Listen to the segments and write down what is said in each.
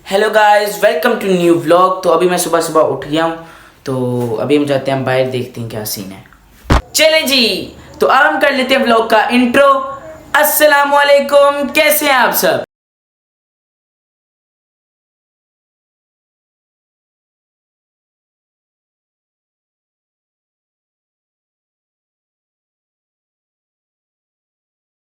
Hello guys, welcome to new vlog. तो अभी मैं सुबह सुबह उठ गया हूँ, तो अभी हम जाते हैं बाहर, देखते हैं क्या सीन है। चले जी, तो अब हम कर लेते हैं व्लॉग का इंट्रो। अस्सलाम वालेकुम, कैसे हैं आप सब?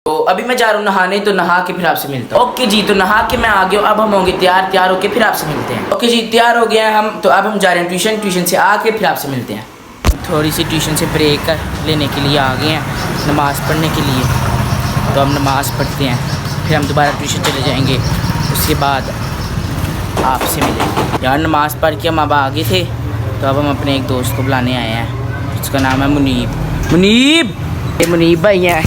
तो अभी मैं जा रहा हूँ नहाने, तो नहा के फिर आपसे मिलता हूँ। ओके जी, तो नहा के मैं आ गया हूँ। अब हम होंगे तैयार होके फिर आपसे मिलते हैं। ओके जी, तैयार हो गए हैं हम। तो अब हम जा रहे हैं ट्यूशन से आके फिर आपसे मिलते हैं। थोड़ी सी ट्यूशन से ब्रेक लेने के लिए आ गए हैं, नमाज़ पढ़ने के लिए। तो हम नमाज़ पढ़ते हैं, फिर हम दोबारा ट्यूशन चले जाएंगे। उसके बाद आपसे मिलेंगे। यार नमाज़ पढ़ के हम अब आ गए थे, तो अब हम अपने एक दोस्त को बुलाने आए हैं। उसका नाम है मुनीब। ये मुनीब भाई हैं।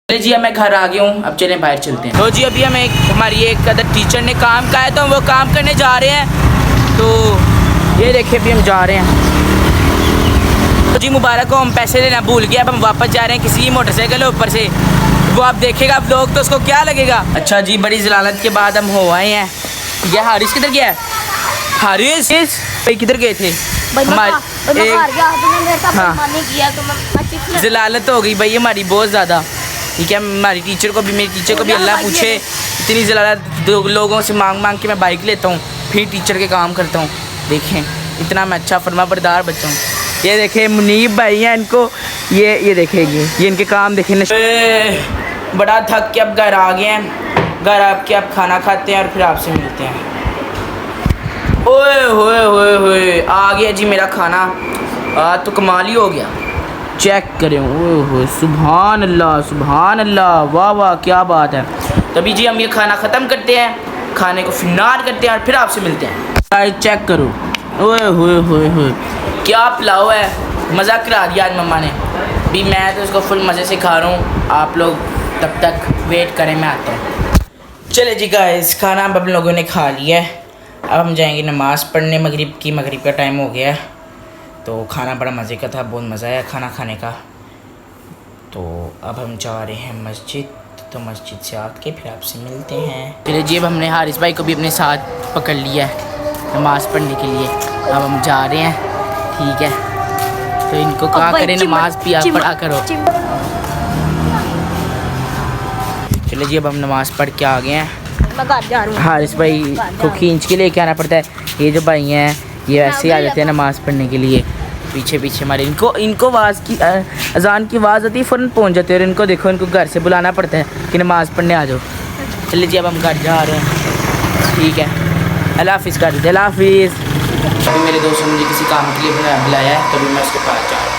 चले जी, अब मैं घर आ गया हूँ। अब चलें बाहर चलते हैं। तो जी अभी हमें हमारी एक अदर टीचर ने काम कहा है, तो हम वो काम करने जा रहे हैं। तो ये देखिए, अभी हम जा रहे हैं। तो जी मुबारक को हम पैसे लेना भूल गए। अब हम वापस जा रहे हैं किसी मोटरसाइकिल ऊपर से। वो आप देखेगा लोग, तो उसको क्या लगेगा। अच्छा जी, बड़ी जलालत के बाद हम हो आए हैं। ये हारिस किधर गया है? हारिस भाई किधर गए थे? जलालत हो गई भाई हमारी बहुत ज़्यादा। ठीक है, हमारी टीचर को भी, मेरी टीचर को भी अल्लाह पूछे, इतनी जलालत लोगों से मांग के मैं बाइक लेता हूँ, फिर टीचर के काम करता हूँ। देखें इतना मैं अच्छा फरमाबरदार बच्चा हूँ। ये देखें मुनीब भाई हैं, इनको ये देखेंगे, ये इनके काम देखें। बड़ा थक के अब घर आ गए हैं। घर आपके अब खाना खाते हैं और फिर आपसे मिलते हैं। ओए होए होए होए, आ गया जी मेरा खाना। तो कमाल ही हो गया। चेक करें, ओए होए, सुभान अल्लाह, वाह वाह, क्या बात है। तभी जी हम ये खाना ख़त्म करते हैं, खाने को फिनार करते हैं और फिर आपसे मिलते हैं। चेक करो, ओए होए होए होए, क्या पुलाव है। मज़ा करा दिया आज मम्मा ने भी। मैं तो इसको फुल मज़े से खा रहा हूँ। आप लोग तब तक वेट करें, मैं आता हूँ। चले जी गाइस, खाना हम लोगों ने खा लिया है। अब हम जाएंगे नमाज़ पढ़ने। मगरिब का टाइम हो गया है। तो खाना बड़ा मज़े का था, बहुत मज़ा आया खाना खाने का। तो अब हम जा रहे हैं मस्जिद। तो मस्जिद से आके फिर आपसे मिलते हैं। चलिए जी, अब हमने हारिस भाई को भी अपने साथ पकड़ लिया है नमाज़ पढ़ने के लिए। अब हम जा रहे हैं, ठीक है। तो इनको कहा करें नमाज़ भी आप पढ़ा करो। चलिए जी, अब हम नमाज़ पढ़ के आ गए हैं। हारिस भाई को खींच के लेके आना पड़ता है। ये जो भाई हैं ये ऐसे ही आ जाते हैं नमाज़ पढ़ने के लिए, पीछे हमारे। इनको आवाज़ की अजान की आवाज़ आती है, फ़ौरन पहुंच जाते हैं। और इनको देखो, इनको घर से बुलाना पड़ता है कि नमाज़ पढ़ने आ जाओ। चलिए जी, अब हम घर जा रहे हैं, ठीक है। अल्लाह हाफ़िज़ कर दीजिए, अल्लाह हाफ़िज़। अभी मेरे दोस्त ने मुझे किसी काम के लिए बुलाया है, तभी मैं उसके पास जा रहा हूँ।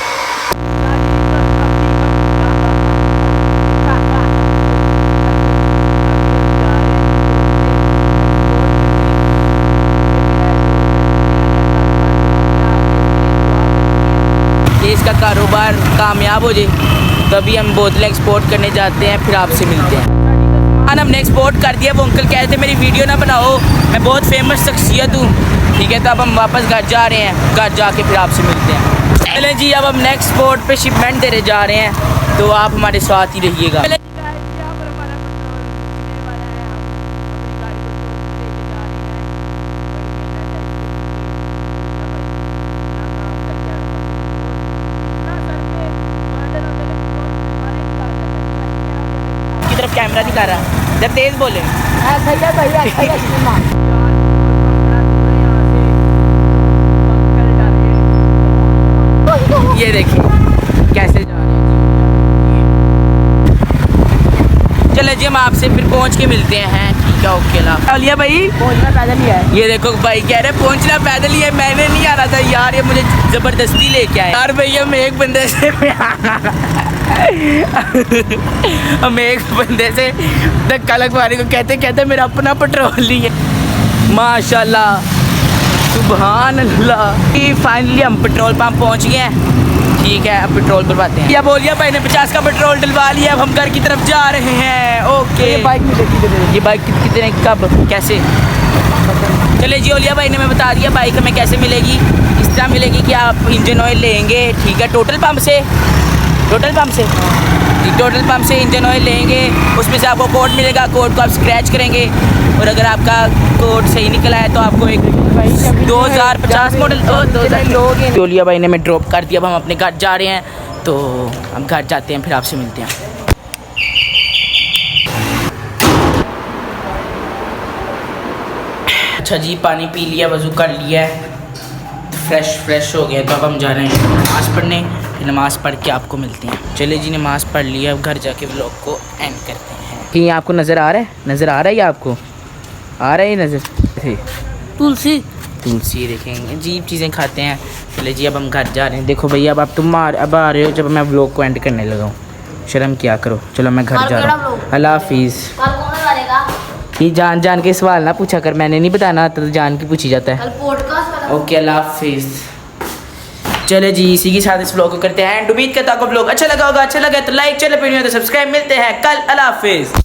इसका कारोबार कामयाब हो जाए, तभी हम बोतलें एक्सपोर्ट करने जाते हैं, फिर आपसे मिलते हैं। हमने एक्सपोर्ट कर दिया। वो अंकल कह रहे थे मेरी वीडियो ना बनाओ, मैं बहुत फेमस शख्सियत हूँ, ठीक है। तो अब हम वापस घर जा रहे हैं, घर जाके फिर आपसे मिलते हैं। चले जी, अब हम नेक्स्ट पोर्ट पे शिपमेंट देने जा रहे हैं, तो आप हमारे साथ ही रहिएगा। तरफ कैमरा दिखा रहा, जब तेज बोले। ये देखिए कैसे जा रहे हैं। चले जी, हम आपसे फिर पहुंच के मिलते हैं, ठीक है। ओके ला लिया भाई, पहुंचना पैदल ही है। ये देखो भाई कह रहे पहुंचना पैदल ही है। मैंने नहीं आ रहा था यार, ये मुझे ज़बरदस्ती लेके आए यार। भैया हम एक बंदे से धक्का लगवाने को कहते मेरा अपना पेट्रोल नहीं है। माशाल्लाह, सुभान अल्लाह। फाइनली हम पेट्रोल पंप पहुंच गए हैं, ठीक है। अब पेट्रोल भरवाते हैं। या बोलिए भाई ने 50 का पेट्रोल डलवा लिया। अब हम घर की तरफ जा रहे हैं। ओके, ये बाइक कितने कब कैसे? चले जी, ओलिया भाई ने मैं बता दिया बाइक हमें कैसे मिलेगी। इस तरह मिलेगी कि आप इंजन ऑयल लेंगे, ठीक है, टोटल पंप से। टोटल पंप से जी, टोटल पंप से इंजन ऑयल लेंगे, उसमें से आपको कोड मिलेगा, कोड को आप स्क्रैच करेंगे और अगर आपका कोड सही निकला है तो आपको एक 2050 मॉडल टोलिया भाई ने मैं ड्रॉप कर दिया। अब हम अपने घर जा रहे हैं, तो हम घर जाते हैं, फिर आपसे मिलते हैं। अच्छा जी, पानी पी लिया, वज़ू कर लिया है, फ्रेश हो गया, तो अब हम जा रहे हैं नमाज़ पढ़ने, फिर नमाज़ पढ़ के आपको मिलते हैं। चले जी, नमाज़ पढ़ लिया, अब घर जाके व्लॉग को एंड करते हैं। कि ये आपको नज़र आ रहा है, नज़र आ रहा है, ये आपको आ रहा है, ये नज़र तुलसी देखेंगे, अजीब चीज़ें खाते हैं। चले जी, अब हम घर जा रहे हैं। देखो भैया, अब अब आ रहे हो जब मैं व्लॉग को एंड करने लगा हूँ, शर्म क्या करो। चलो मैं घर जा रहा हूँ, अल्लाह हाफिज़। ये जान के सवाल ना पूछा कर, मैंने नहीं बताना आता तो जान की पूछी जाता है। ओके, अल्लाह हाफिज़। चले जी, इसी के साथ इस व्लॉग को करते हैं एंड। उम्मीद करता हूँ आपको व्लॉग अच्छा लगा होगा, अच्छा लगा तो लाइक, चैनल पर नहीं हो तो सब्सक्राइब। मिलते हैं कल, अल्लाह हाफिज़।